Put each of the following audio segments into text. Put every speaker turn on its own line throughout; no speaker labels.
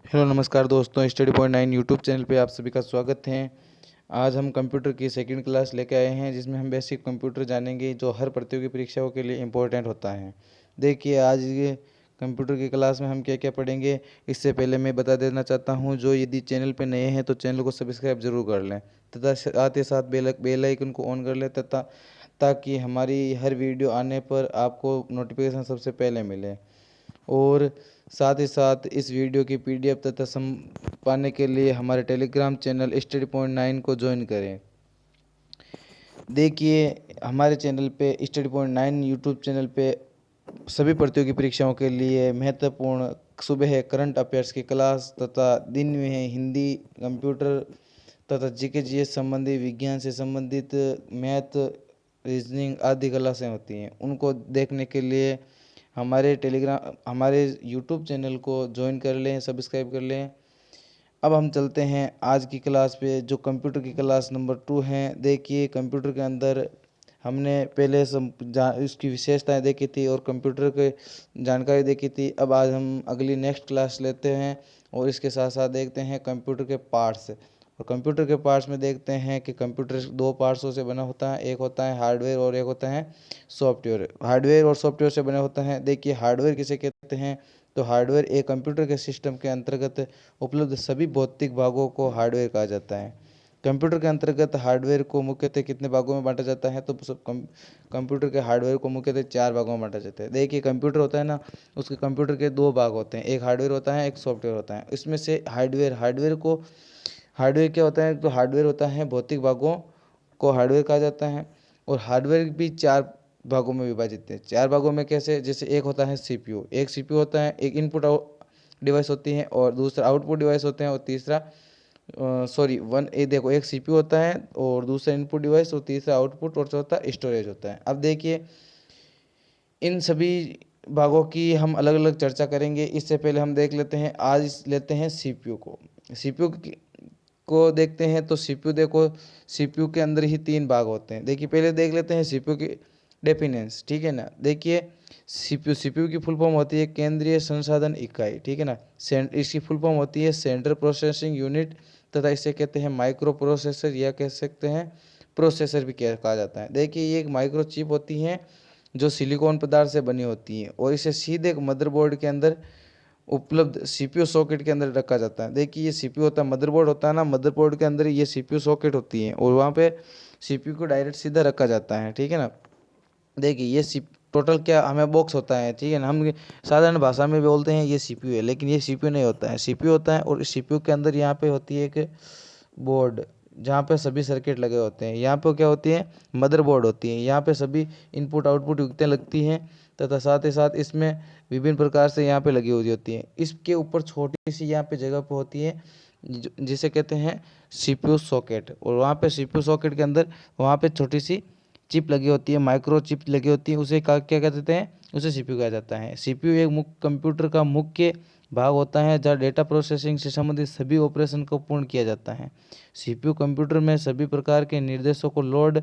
Hello नमस्कार दोस्तों, study point 9 YouTube channel पे आप सभी का स्वागत है। आज हम कंप्यूटर की सेकंड क्लास लेके आए हैं, जिसमें हम बेसिक कंप्यूटर जानेंगे जो हर प्रतियोगी परीक्षाओं के लिए इम्पोर्टेंट होता है। देखिए, आज ये कंप्यूटर की क्लास में हम क्या क्या पढ़ेंगे, इससे पहले मैं बता देना चाहता हूँ, जो यदि चैनल पे नए हैं तो चैनल को सब्सक्राइब जरूर कर लें तथा साथ ही साथ बेल आइकन को ऑन कर लें तथा ताकि हमारी हर वीडियो आने पर आपको नोटिफिकेशन सबसे पहले मिले। और साथ ही साथ इस वीडियो की पीडीएफ तथा सम पाने के लिए हमारे टेलीग्राम चैनल स्टडी पॉइंट 9 को ज्वाइन करें। देखिए, हमारे चैनल पे स्टडी पॉइंट 9 यूट्यूब चैनल पे सभी प्रतियोगी परीक्षाओं के लिए महत्वपूर्ण सुबह है करंट अफेयर्स की क्लास तथा दिन में है हिंदी, कंप्यूटर तथा जीके जीएस संबंधी, विज्ञान से संबंधित मैथ, रीजनिंग आदि क्लासें होती हैं। उनको देखने के लिए हमारे यूट्यूब चैनल को ज्वाइन कर लें, सब्सक्राइब कर लें। अब हम चलते हैं आज की क्लास पे, जो कंप्यूटर की क्लास नंबर 2 है। देखिए, कंप्यूटर के अंदर हमने पहले इसकी विशेषताएं देखी थी और कंप्यूटर के जानकारी देखी थी। अब आज हम अगली नेक्स्ट क्लास लेते हैं और इसके साथ साथ देखते हैं कंप्यूटर के पार्ट्स। और कंप्यूटर के पार्ट्स में देखते हैं कि कंप्यूटर दो पार्ट्सों से बना होता है, एक होता है हार्डवेयर और एक होता है सॉफ्टवेयर। हार्डवेयर और सॉफ्टवेयर से बना होता है। देखिए, हार्डवेयर किसे कहते हैं, तो हार्डवेयर एक कंप्यूटर के सिस्टम के अंतर्गत उपलब्ध सभी भौतिक भागों को हार्डवेयर कहा जाता है। कंप्यूटर के अंतर्गत हार्डवेयर को मुख्यतः कितने भागों में बांटा जाता है, तो कंप्यूटर के हार्डवेयर को मुख्यतः 4 भागों में बांटा जाता है। देखिए, कंप्यूटर होता है ना, उसके कंप्यूटर के 2 भाग होते हैं, एक हार्डवेयर होता है, एक सॉफ्टवेयर होता है। इसमें से हार्डवेयर क्या होता है, तो हार्डवेयर होता है भौतिक भागों को हार्डवेयर कहा जाता है। और हार्डवेयर भी 4 भागों में विभाजित है। 4 भागों में कैसे, जैसे एक होता है सीपीयू, एक सीपीयू होता है, एक इनपुट डिवाइस होती है और दूसरा आउटपुट डिवाइस होते हैं, और तीसरा देखो, एक सीपीयू होता है और दूसरा इनपुट डिवाइस और तीसरा आउटपुट और चौथा स्टोरेज होता है। अब देखिए, इन सभी भागों की हम अलग अलग चर्चा करेंगे। इससे पहले हम देख लेते हैं, आज लेते हैं सीपीयू को। सीपीयू को देखते हैं, तो सीपीयू देखो, सीपीयू के अंदर ही 3 भाग होते हैं। देखिए, पहले देख लेते हैं सीपीयू की डेफिनेंस, ठीक है ना। देखिए, सीपीयू की फुल फॉर्म होती है केंद्रीय संसाधन इकाई, ठीक है ना। इसकी फुल फॉर्म होती है सेंट्रल प्रोसेसिंग यूनिट तथा इसे कहते हैं माइक्रो प्रोसेसर, या कह सकते हैं प्रोसेसर भी कहा जाता है। देखिए, ये एक माइक्रो चिप होती है जो सिलिकॉन पदार्थ से बनी होती है और इसे सीधे मदरबोर्ड के अंदर उपलब्ध सीपीयू सॉकेट के अंदर रखा जाता है। देखिए, ये सीपीयू होता है, मदरबोर्ड होता है ना, मदरबोर्ड के अंदर ये सीपीयू सॉकेट होती है और वहाँ पे सीपीयू को डायरेक्ट सीधा रखा जाता है, ठीक है ना। देखिए, ये सी टोटल क्या हमें बॉक्स होता है, ठीक है ना। हम साधारण भाषा में बोलते हैं ये सीपीयू है, लेकिन ये सीपीयू नहीं होता है। सीपीयू होता है और इस सीपीयू के अंदर यहाँ पे होती है एक बोर्ड, जहाँ पे सभी सर्किट लगे होते हैं। यहाँ पे क्या होती है, मदरबोर्ड होती है। यहाँ पे सभी इनपुट आउटपुट युक्तियाँ लगती हैं तथा साथ ही साथ इसमें विभिन्न प्रकार से यहाँ पे लगी हुई होती है। इसके ऊपर छोटी सी यहाँ पे जगह पे होती है जिसे कहते हैं सीपीयू सॉकेट, और वहाँ पे सीपीयू सॉकेट के अंदर वहाँ पे छोटी सी चिप लगी होती है, माइक्रो चिप लगी होती है। उसे क्या क्या कहते हैं, उसे सीपीयू कहा जाता है। सीपीयू एक मुख्य कंप्यूटर का मुख्य भाग होता है जहाँ डेटा प्रोसेसिंग से संबंधित सभी ऑपरेशन को पूर्ण किया जाता है। सीपीयू कंप्यूटर में सभी प्रकार के निर्देशों को लोड,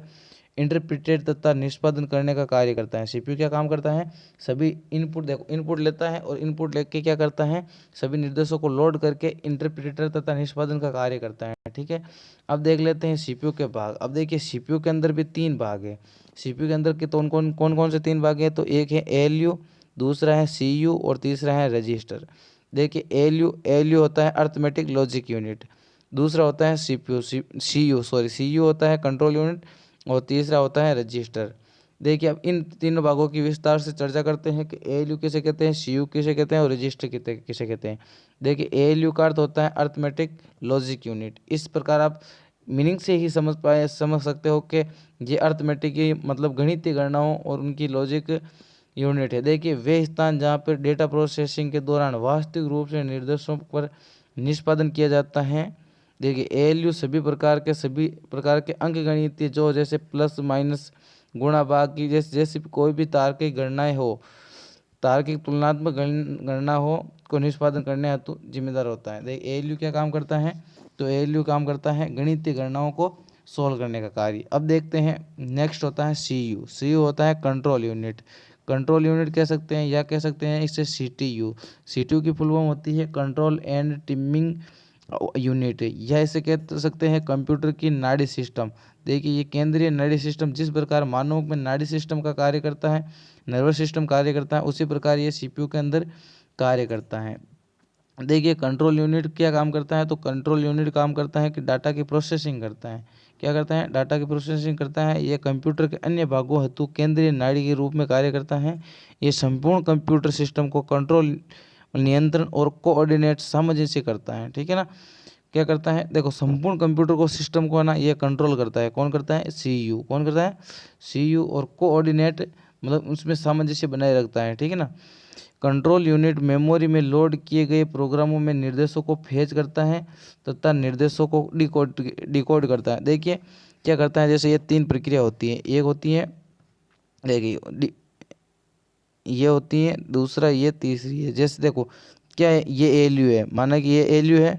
इंटरप्रिटेट तथा निष्पादन करने का कार्य करता है। सीपीयू क्या काम करता है, सभी इनपुट लेता है और इनपुट लेके क्या करता है, सभी निर्देशों को लोड करके इंटरप्रिटेटर तथा निष्पादन का कार्य करता है, ठीक है। अब देख लेते हैं सीपीयू के भाग। अब देखिए, सीपीयू के अंदर भी 3 भाग है। सीपीयू के अंदर के कौन कौन से 3 भाग हैं, तो एक है एएलयू, दूसरा है सीयू और तीसरा है रजिस्टर। देखिए, एएलयू होता है अर्थमेटिक लॉजिक यूनिट, दूसरा होता है सीयू होता है कंट्रोल यूनिट और तीसरा होता है रजिस्टर। देखिए, अब इन तीनों भागों की विस्तार से चर्चा करते हैं कि एएलयू किसे कहते हैं, सीयू किसे कहते हैं और रजिस्टर किसे कहते हैं। देखिए, एएलयू का अर्थ होता है अर्थमेटिक लॉजिक यूनिट। इस प्रकार आप मीनिंग से ही समझ सकते हो कि ये अर्थमेटिक की मतलब गणितीय गणनाओं और उनकी लॉजिक यूनिट है। देखिए, वे स्थान जहाँ पर डेटा प्रोसेसिंग के दौरान वास्तविक रूप से निर्देशों पर निष्पादन किया जाता है। देखिए, एएलयू सभी प्रकार के अंकगणितीय, जो जैसे प्लस माइनस गुणा भाग की जैसी कोई भी तार्किक गणनाएं हो, तार्किक तुलनात्मक गणना हो को निष्पादन करने हेतु जिम्मेदार होता है। देखिए, एएलयू क्या काम करता है, तो एएलयू काम करता है गणितीय गणनाओं को सॉल्व करने का कार्य। अब देखते हैं नेक्स्ट होता है सीयू। सीयू होता है कंट्रोल यूनिट। कंट्रोल यूनिट कह सकते हैं या कह सकते हैं इसे सीटीयू। सीटीयू की फुल फॉर्म होती है कंट्रोल एंड टिमिंग यूनिट, या इसे कह सकते हैं कंप्यूटर की नाड़ी सिस्टम। देखिए ये केंद्रीय नाड़ी सिस्टम जिस प्रकार मानव में नाड़ी सिस्टम का कार्य करता है, नर्वस सिस्टम कार्य करता है, उसी प्रकार ये सीपीयू के अंदर कार्य करता है। देखिए कंट्रोल यूनिट क्या काम करता है, तो कंट्रोल यूनिट काम करता है कि डाटा की प्रोसेसिंग करता है। क्या करता है? डाटा की प्रोसेसिंग करता है। ये कंप्यूटर के अन्य भागों हेतु केंद्रीय नाड़ी के रूप में कार्य करता है। ये संपूर्ण कंप्यूटर सिस्टम को कंट्रोल, नियंत्रण और कोऑर्डिनेट सामंजस्य करता है। ठीक है ना। क्या करता है? देखो संपूर्ण कंप्यूटर को सिस्टम को ना ये कंट्रोल करता है। कौन करता है? सीयू। कौन करता है? सीयू। और कोऑर्डिनेट मतलब उसमें सामंजस्य बनाए रखता है। ठीक है ना। कंट्रोल यूनिट मेमोरी में लोड किए गए प्रोग्रामों में निर्देशों को फेच करता है तथा निर्देशों को डिकोड करता है। देखिए क्या करता है, जैसे ये तीन प्रक्रिया होती है। एक होती है, देखिए ये होती है, दूसरा ये, तीसरी है। जैसे देखो क्या है, ये एलयू है, माना कि ये एलयू है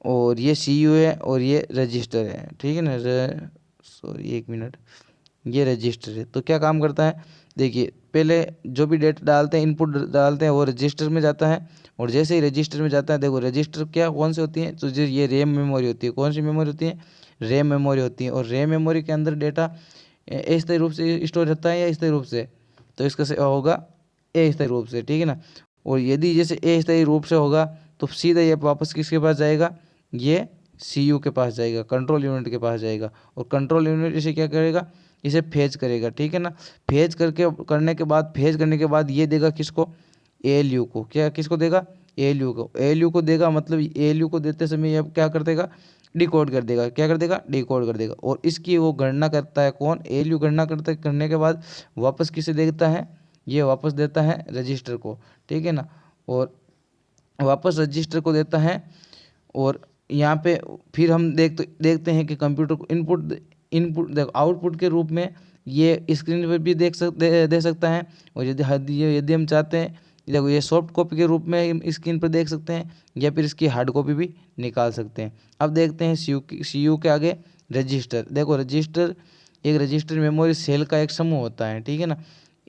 और ये सीयू है और ये रजिस्टर है। ठीक है ना। सॉरी एक मिनट, ये रजिस्टर है। तो क्या काम करता है, देखिए पहले जो भी डेटा डालते हैं, इनपुट डालते हैं, वो रजिस्टर में जाता है। और जैसे ही रजिस्टर में जाता है, देखो रजिस्टर क्या कौन सी होती है, तो जो ये रैम मेमोरी होती है। कौन सी मेमोरी होती है? रैम मेमोरी होती है। और रैम मेमोरी के अंदर डेटा अस्थायी रूप से स्टोर रहता है या स्थायी रूप से, तो इसका से होगा अस्थायी रूप से। ठीक है ना। और यदि जैसे अस्थायी रूप से होगा तो सीधा ये वापस किसके पास जाएगा, ये सीयू के पास जाएगा, कंट्रोल यूनिट के पास जाएगा। और कंट्रोल यूनिट इसे क्या करेगा, इसे फेच करेगा। ठीक है ना। फेच करने के बाद ये देगा किसको, एएलयू को। क्या किसको देगा? एएलयू को। एएलयू को देगा, मतलब एएलयू को देते समय ये क्या कर देगा, डिकोड कर देगा। क्या कर देगा? डिकोड कर देगा। और इसकी वो गणना करता है कौन, एएलयू गणना करने के बाद वापस किसे देता है, ये वापस देता है रजिस्टर को। ठीक है ना। और वापस रजिस्टर को देता है। और यहाँ पे फिर हम देखते हैं कि कंप्यूटर को इनपुट देखो आउटपुट के रूप में ये स्क्रीन पर भी दे सकता है। और यदि हम चाहते हैं, देखो ये सॉफ्ट कॉपी के रूप में हम स्क्रीन पर देख सकते हैं, या फिर इसकी हार्ड कॉपी भी निकाल सकते हैं। अब देखते हैं सीयू के आगे रजिस्टर। देखो रजिस्टर मेमोरी सेल का एक समूह होता है। ठीक है ना।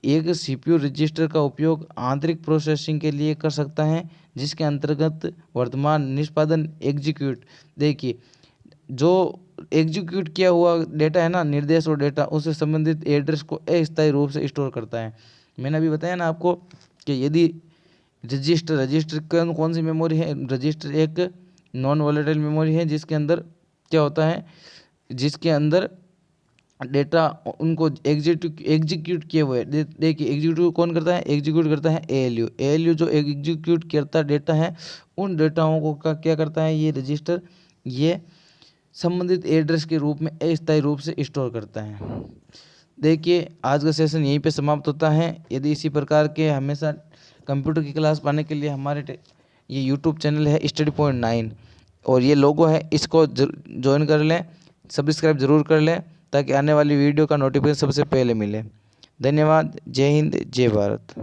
एक सीपीयू रजिस्टर का उपयोग आंतरिक प्रोसेसिंग के लिए कर सकता है, जिसके अंतर्गत वर्तमान निष्पादन एग्जीक्यूट, देखिए जो एग्जीक्यूट किया हुआ डेटा है ना, निर्देश और डेटा, उससे संबंधित एड्रेस को अस्थायी रूप से स्टोर करता है। मैंने अभी बताया ना आपको कि यदि रजिस्टर कौन सी मेमोरी है, रजिस्टर एक नॉन वॉलेटाइल मेमोरी है, जिसके अंदर क्या होता है, जिसके अंदर डेटा उनको एग्जीक्यूट किए हुए। देखिए एग्जीक्यूट कौन करता है, एग्जीक्यूट करता है एएलयू जो एग्जीक्यूट करता डेटा है, उन डेटाओं को क्या करता है, ये रजिस्टर ये संबंधित एड्रेस के रूप में अस्थायी रूप से स्टोर करता है। देखिए आज का सेशन यहीं पे समाप्त होता है। यदि इसी प्रकार के हमेशा कंप्यूटर की क्लास पाने के लिए हमारे ये यूट्यूब चैनल है स्टडी पॉइंट 9 और ये लोगो है, इसको ज्वाइन कर लें, सब्सक्राइब जरूर कर लें, ताकि आने वाली वीडियो का नोटिफिकेशन सबसे पहले मिले। धन्यवाद। जय हिंद, जय भारत।